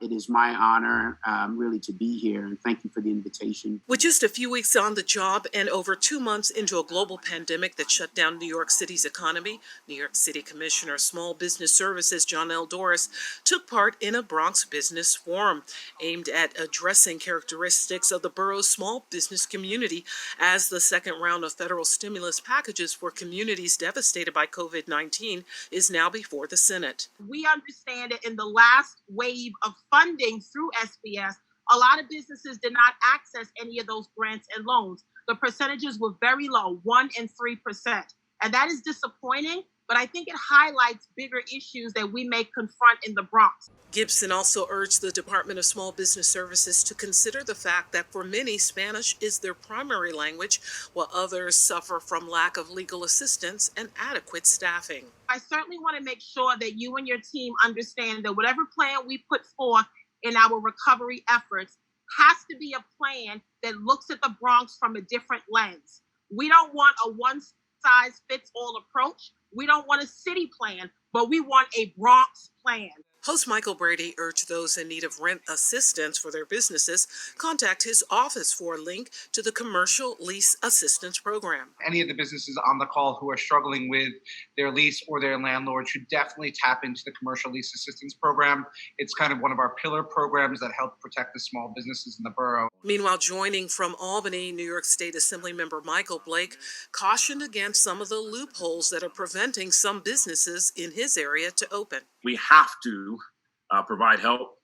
It is my honor really to be here, and thank you for the invitation. With just a few weeks on the job and over 2 months into a global pandemic that shut down New York City's economy, New York City Commissioner of Small Business Services Jonnel Doris took part in a Bronx business forum aimed at addressing characteristics of the borough's small business community as the second round of federal stimulus packages for communities devastated by COVID-19 is now before the Senate. We understand that in the last wave of funding through SBS, a lot of businesses did not access any of those grants and loans. The percentages were very low, 1% and 3%. And that is disappointing, but I think it highlights bigger issues that we may confront in the Bronx. Gibson also urged the Department of Small Business Services to consider the fact that for many, Spanish is their primary language, while others suffer from lack of legal assistance and adequate staffing. I certainly want to make sure that you and your team understand that whatever plan we put forth in our recovery efforts has to be a plan that looks at the Bronx from a different lens. We don't want a one-size-fits-all approach. We don't want a city plan, but we want a Bronx plan. Host Michael Brady urged those in need of rent assistance for their businesses contact his office for a link to the Commercial Lease Assistance Program. Any of the businesses on the call who are struggling with their lease or their landlord should definitely tap into the Commercial Lease Assistance Program. It's kind of one of our pillar programs that help protect the small businesses in the borough. Meanwhile, joining from Albany, New York State Assemblymember Michael Blake cautioned against some of the loopholes that are preventing some businesses in his area to open. We have to provide help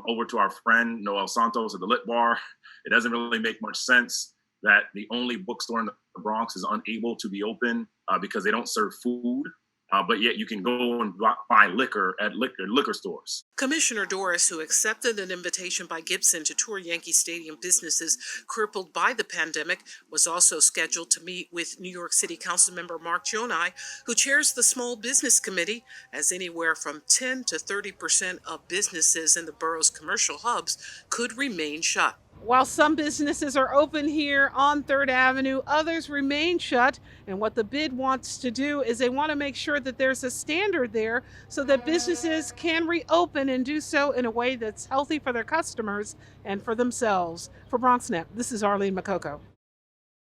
over to our friend Noel Santos at the Lit Bar. It doesn't really make much sense that the only bookstore in the Bronx is unable to be open because they don't serve food, but yet you can go and buy liquor at liquor stores. Commissioner Doris, who accepted an invitation by Gibson to tour Yankee Stadium businesses crippled by the pandemic, was also scheduled to meet with New York City Councilmember Mark Jonnel, who chairs the Small Business Committee, as anywhere from 10 to 30% of businesses in the borough's commercial hubs could remain shut. While some businesses are open here on 3rd Avenue, others remain shut. And what the bid wants to do is they want to make sure that there's a standard there so that businesses can reopen and do so in a way that's healthy for their customers and for themselves. For BronxNet, this is Arlene Mukoko.